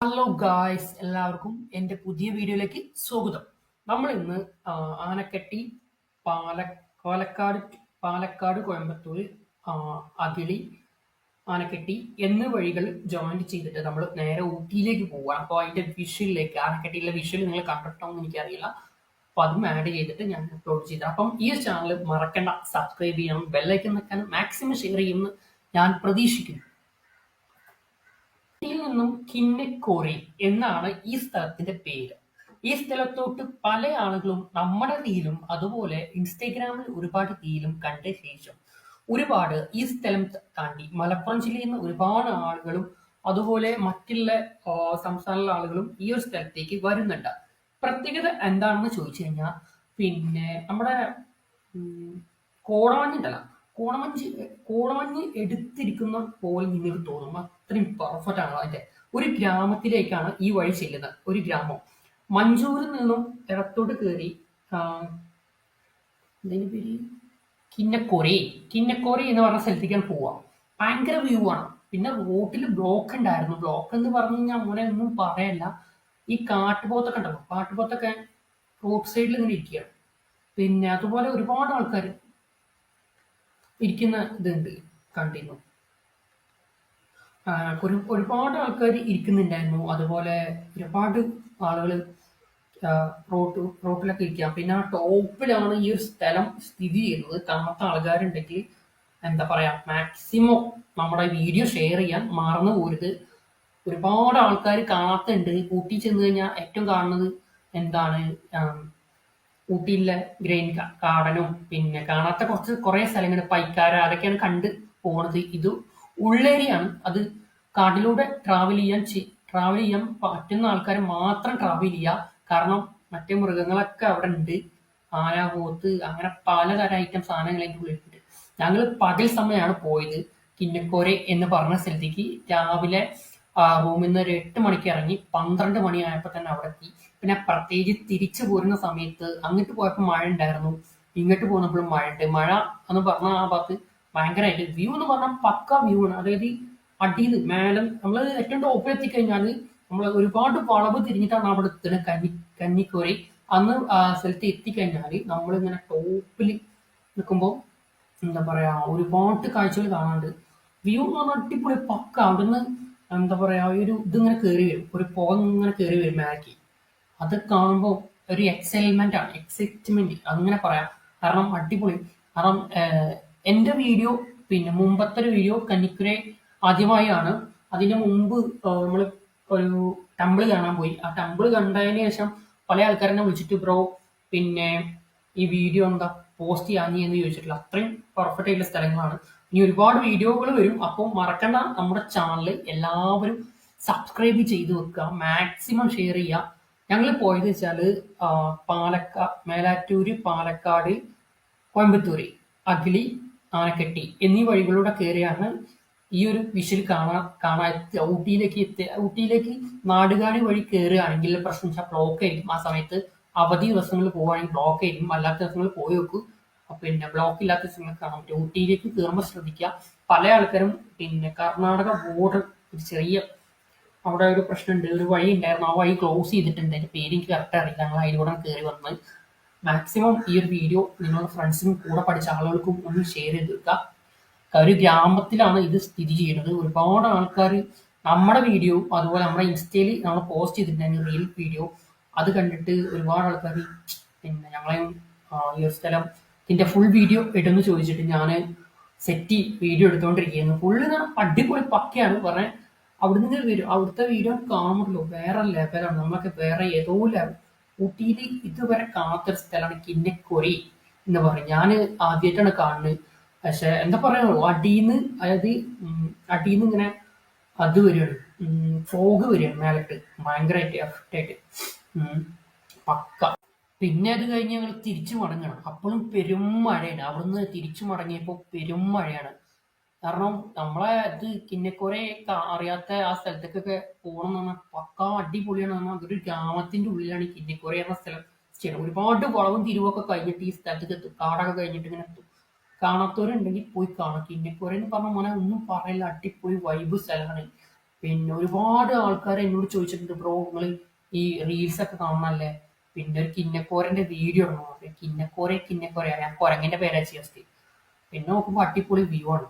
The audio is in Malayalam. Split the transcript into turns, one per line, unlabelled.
ഹലോ ഗായ്സ്, എല്ലാവർക്കും എൻ്റെ പുതിയ വീഡിയോയിലേക്ക് സ്വാഗതം. നമ്മൾ ഇന്ന് ആനക്കട്ടി, പാല പാലക്കാട് പാലക്കാട് കോയമ്പത്തൂർ, ആ, അഗളി, ആനക്കട്ടി എന്നീ വഴികൾ ജോയിൻ ചെയ്തിട്ട് നമ്മൾ നേരെ ഊട്ടിയിലേക്ക് പോവുകയാണ്. അപ്പോൾ അതിൻ്റെ വിഷ്വലിലേക്ക്, ആനക്കട്ടിയിലെ വിഷ്വൽ നിങ്ങൾ കണ്ടിട്ടോ എന്ന് എനിക്കറിയില്ല. അപ്പോൾ അതും ആഡ് ചെയ്തിട്ട് ഞാൻ അപ്ലോഡ് ചെയ്തത്. അപ്പം ഈ ചാനൽ മറക്കണ്ട, സബ്സ്ക്രൈബ് ചെയ്യണം, ബെല്ലൈക്കൻ വെക്കാൻ മാക്സിമം ഷെയർ ചെയ്യുമെന്ന് ഞാൻ പ്രതീക്ഷിക്കുന്നു. ിൽ നിന്നും കിന്നക്കോറി എന്നാണ് ഈ സ്ഥലത്തിന്റെ പേര്. ഈ സ്ഥലത്തോട്ട് പല ആളുകളും നമ്മുടെ റീലും അതുപോലെ ഇൻസ്റ്റഗ്രാമിൽ ഒരുപാട് റീലും കണ്ട ശേഷം ഒരുപാട് ഈ സ്ഥലം താണ്ടി മലപ്പുറം ജില്ലയിൽ നിന്ന് ഒരുപാട് ആളുകളും അതുപോലെ മറ്റുള്ള സംസ്ഥാനങ്ങളിലെ ആളുകളും ഈ ഒരു സ്ഥലത്തേക്ക് വരുന്നുണ്ട്. പ്രത്യേകത എന്താണെന്ന് ചോദിച്ചു കഴിഞ്ഞാൽ പിന്നെ നമ്മുടെ കോടമഞ്ഞുണ്ടല്ല, കോടമഞ്ഞ് കോടമഞ്ഞ് എടുത്തിരിക്കുന്ന പോലെ നിങ്ങൾക്ക് തോന്നും. അത്രയും പെർഫെക്റ്റ് ആണ്. അതിന്റെ ഒരു ഗ്രാമത്തിലേക്കാണ് ഈ വഴി ചെല്ലുന്നത്. ഒരു ഗ്രാമം മഞ്ചൂരിൽ നിന്നും ഇടത്തോട്ട് കയറി എന്തിനു പേര്, കിന്നക്കോറി കിന്നക്കോറി എന്ന് പറഞ്ഞ സ്ഥലത്തേക്കാണ് പോവാം. ഭയങ്കര വ്യൂ ആണ്. പിന്നെ റോട്ടിൽ ബ്ലോക്ക് ഉണ്ടായിരുന്നു. ബ്ലോക്ക് എന്ന് പറഞ്ഞു കഴിഞ്ഞാൽ അങ്ങനെ ഒന്നും പറയല്ല. ഈ കാട്ടുപോത്തൊക്കെ ഉണ്ടല്ലോ, കാട്ടുപോത്തൊക്കെ റോഡ് സൈഡിൽ ഇങ്ങനെ ഇരിക്കുകയാണ്. പിന്നെ അതുപോലെ ഒരുപാട് ആൾക്കാർ ഇരിക്കുന്ന ഇതുണ്ട്, കണ്ടിരുന്നു. ഒരുപാട് ആൾക്കാർ ഇരിക്കുന്നുണ്ടായിരുന്നു. അതുപോലെ ഒരുപാട് ആളുകൾ റോട്ടിലൊക്കെ ഇരിക്കാം. പിന്നെ ആ ടോപ്പിലാണ് ഈ ഒരു സ്ഥലം സ്ഥിതി ചെയ്യുന്നത്. കാണാത്ത ആൾക്കാരുണ്ടെങ്കിൽ എന്താ പറയാ, മാക്സിമം നമ്മുടെ വീഡിയോ ഷെയർ ചെയ്യാൻ മറന്നു പോരുത്. ഒരുപാട് ആൾക്കാർ കാണാത്തുണ്ട്. ഊട്ടി ചെന്ന് കഴിഞ്ഞാൽ ഏറ്റവും കാണുന്നത് എന്താണ്, ഊട്ടിയിലെ ഗ്രെയിൻ ഗാർഡനും പിന്നെ കാണാത്ത കുറെ സ്ഥലങ്ങൾ, പൈക്കാര, അതൊക്കെയാണ് കണ്ട് പോണത്. ഇത് ഉള്ളേരിയാണ്. അത് കാട്ടിലൂടെ ട്രാവൽ ചെയ്യാൻ പറ്റുന്ന ആൾക്കാർ മാത്രം ട്രാവൽ ചെയ്യുക. കാരണം മറ്റേ മൃഗങ്ങളൊക്കെ അവിടെ ഉണ്ട്. ആന, പോത്ത്, അങ്ങനെ പലതരം ഐറ്റം സാധനങ്ങൾ അതിൻ്റെ ഉള്ളിലുണ്ട്. ഞങ്ങൾ പകൽ സമയമാണ് പോയത്. കിന്നക്കോരെ എന്ന് പറഞ്ഞ സ്ഥലത്തേക്ക് രാവിലെ റൂമിൽ നിന്ന് ഒരു 8 മണിക്ക് ഇറങ്ങി 12 മണിയായപ്പോൾ തന്നെ അവിടെ എത്തി. പിന്നെ പ്രത്യേകിച്ച് തിരിച്ചു പോരുന്ന സമയത്ത് അങ്ങോട്ട് പോയപ്പോൾ മഴ ഉണ്ടായിരുന്നു, ഇങ്ങോട്ട് പോകുന്നപ്പോഴും മഴ ഉണ്ട്. മഴ എന്ന് പറഞ്ഞാൽ ആ ഭാഗത്ത് ഭയങ്കരമായിട്ട് വ്യൂ എന്ന് പറഞ്ഞാൽ പക്ക വ്യൂ ആണ്. അതായത് അടിയിൽ മേലെ നമ്മൾ ഏറ്റവും ടോപ്പിൽ എത്തിക്കഴിഞ്ഞാൽ നമ്മൾ ഒരുപാട് വളവ് തിരിഞ്ഞിട്ടാണ് അവിടെ എത്തുന്നത്. കന്നിക്കോരി അന്ന് ആ സ്ഥലത്ത് എത്തിക്കഴിഞ്ഞാൽ നമ്മളിങ്ങനെ ടോപ്പിൽ നിൽക്കുമ്പോൾ എന്താ പറയാ, ഒരുപാട് കാഴ്ചകൾ കാണാണ്ട്. വ്യൂ എന്ന് പറഞ്ഞാൽ അടിപൊളി പക്ക. അവിടുന്ന് എന്താ പറയാ, ഒരു ഇതിങ്ങനെ കയറി വരും, ഒരു പുക ഇങ്ങനെ കയറി വരും മേലേക്ക്. അത് കാണുമ്പോൾ ഒരു എക്സൈറ്റ്മെന്റ് അങ്ങനെ പറയാം. കാരണം അടിപൊളി. കാരണം എന്റെ വീഡിയോ, പിന്നെ മുമ്പത്തെ ഒരു വീഡിയോ കന്നിക്കുരെ ആദ്യമായാണ്. അതിന് മുമ്പ് നമ്മൾ ഒരു ടെമ്പിൾ കാണാൻ പോയി. ആ ടെമ്പിൾ കണ്ടതിന് ശേഷം പല ആൾക്കാരെന്നെ വിളിച്ചിട്ട് ബ്രോ പിന്നെ ഈ വീഡിയോ എന്താ പോസ്റ്റ് ചെയ്യാൻ എന്ന് ചോദിച്ചിട്ടില്ല. അത്രയും പെർഫെക്റ്റ് ആയിട്ടുള്ള സ്ഥലങ്ങളാണ്. ഇനി ഒരുപാട് വീഡിയോകൾ വരും. അപ്പോൾ മറക്കണ്ട, നമ്മുടെ ചാനൽ എല്ലാവരും സബ്സ്ക്രൈബ് ചെയ്ത് വെക്കുക, മാക്സിമം ഷെയർ ചെയ്യുക. ഞങ്ങൾ പോയത് വെച്ചാല് മേലാറ്റൂര്, പാലക്കാട്, കോയമ്പത്തൂര്, അഗളി, ആനക്കട്ടി എന്നീ വഴികളിലൂടെ കയറിയാണ് ഈ ഒരു വിഷ്വൽ കാണാൻ ഊട്ടിയിലേക്ക് നാടുകാണി വഴി കയറുകയാണെങ്കിൽ പ്രശ്നം വെച്ചാൽ ബ്ലോക്ക് ആയിരിക്കും. ആ സമയത്ത് അവധി ദിവസങ്ങളിൽ പോവുകയാണെങ്കിൽ ബ്ലോക്ക് ആയിരിക്കും. അല്ലാത്ത ദിവസങ്ങളിൽ പോയി വെക്കും. പിന്നെ ബ്ലോക്ക് ഇല്ലാത്ത ദിവസങ്ങൾ കാണാൻ പറ്റും. ഊട്ടിയിലേക്ക് കയറുമ്പോൾ ശ്രദ്ധിക്കുക. പല ആൾക്കാരും പിന്നെ കർണാടക ബോർഡർ ഒരു ചെറിയ അവിടെ ഒരു പ്രശ്നമുണ്ട്. ഒരു വഴി ഉണ്ടായിരുന്നു, ആ വഴി ക്ലോസ് ചെയ്തിട്ടുണ്ട്. അതിന്റെ പേര് എനിക്ക് കറക്റ്റ് അറിയില്ല. ഞങ്ങൾ അതിലൂടെ കയറി വന്നത്. മാക്സിമം ഈ ഒരു വീഡിയോ നിങ്ങളുടെ ഫ്രണ്ട്സിനും കൂടെ പഠിച്ച ആളുകൾക്കും ഒന്ന് ഷെയർ ചെയ്ത് വെക്കുക. ഒരു ഗ്രാമത്തിലാണ് ഇത് സ്ഥിതി ചെയ്യുന്നത്. ഒരുപാട് ആൾക്കാർ നമ്മുടെ വീഡിയോ അതുപോലെ നമ്മുടെ ഇൻസ്റ്റയിൽ നമ്മൾ പോസ്റ്റ് ചെയ്തിട്ടുണ്ടായിരുന്നു റീൽ വീഡിയോ. അത് കണ്ടിട്ട് ഒരുപാട് ആൾക്കാർ പിന്നെ ഞങ്ങളെയും ഈ ഒരു സ്ഥലം ഇതിന്റെ ഫുൾ വീഡിയോ ഇടുന്നു ചോദിച്ചിട്ട് ഞാൻ സെറ്റ് വീഡിയോ എടുത്തുകൊണ്ടിരിക്കുകയായിരുന്നു. ഫുള്ള് അടിപൊളി പക്കയാണ് പറഞ്ഞത്. അവിടുന്ന് വരും, അവിടുത്തെ വീഡിയോ കാണുമല്ലോ, വേറെ ലെവലാണ്. നമ്മളൊക്കെ വേറെ ഏതോ ലെവൽ. ഊട്ടിയിൽ ഇതുവരെ കാണാത്തൊരു സ്ഥലമാണ് കിന്നക്കോരി എന്ന് പറയും. ഞാൻ ആദ്യമായിട്ടാണ് കാണുന്നത്. പക്ഷെ എന്താ പറയുക, അടിയിന്ന് ഇങ്ങനെ അത് വരികയാണ്, ഫോഗ് വരികയാണ് മേലിട്ട്, ഭയങ്കരമായിട്ട് എഫക്റ്റ് ആയിട്ട് പക്ക. പിന്നെ അത് കഴിഞ്ഞ് ഞങ്ങൾ തിരിച്ചു മടങ്ങണം. അപ്പോഴും പെരും മഴയാണ്. അവിടുന്ന് തിരിച്ചു മടങ്ങിയപ്പോൾ പെരും മഴയാണ്. കാരണം നമ്മളെ ഇത് കിന്നക്കോരെ അറിയാത്ത ആ സ്ഥലത്തേക്കൊക്കെ പോകണം എന്ന് പറഞ്ഞാൽ പക്ക അടിപൊളിയാണ്. പറഞ്ഞാൽ അതൊരു ഗ്രാമത്തിന്റെ ഉള്ളിലാണ് ഈ കിന്നക്കോര എന്ന സ്ഥലം ചെയ്യണം. ഒരുപാട് വളവും തിരിവൊക്കെ കഴിഞ്ഞിട്ട് ഈ സ്ഥലത്തേക്ക് എത്തും. കാടൊക്കെ കഴിഞ്ഞിട്ട് ഇങ്ങനെ എത്തും. കാണാത്തവരുണ്ടെങ്കിൽ പോയി കാണാം. കിന്നക്കോര എന്ന് പറഞ്ഞ മോനെ ഒന്നും പറയില്ല, അടിപൊളി വൈബ് സ്ഥലമാണ്. പിന്നെ ഒരുപാട് ആൾക്കാർ എന്നോട് ചോദിച്ചിട്ടുണ്ട്, ബ്രോ നിങ്ങൾ ഈ റീൽസ് ഒക്കെ കാണണല്ലേ, പിന്നെ ഒരു കിന്നക്കോരന്റെ വീഡിയോ ഇടണം. കിന്നക്കോര അറിയാം, കുരങ്ങിന്റെ പേരാ ജസ്റ്റ്. പിന്നെ നോക്കുമ്പോൾ അടിപൊളി വ്യൂ ആണ്.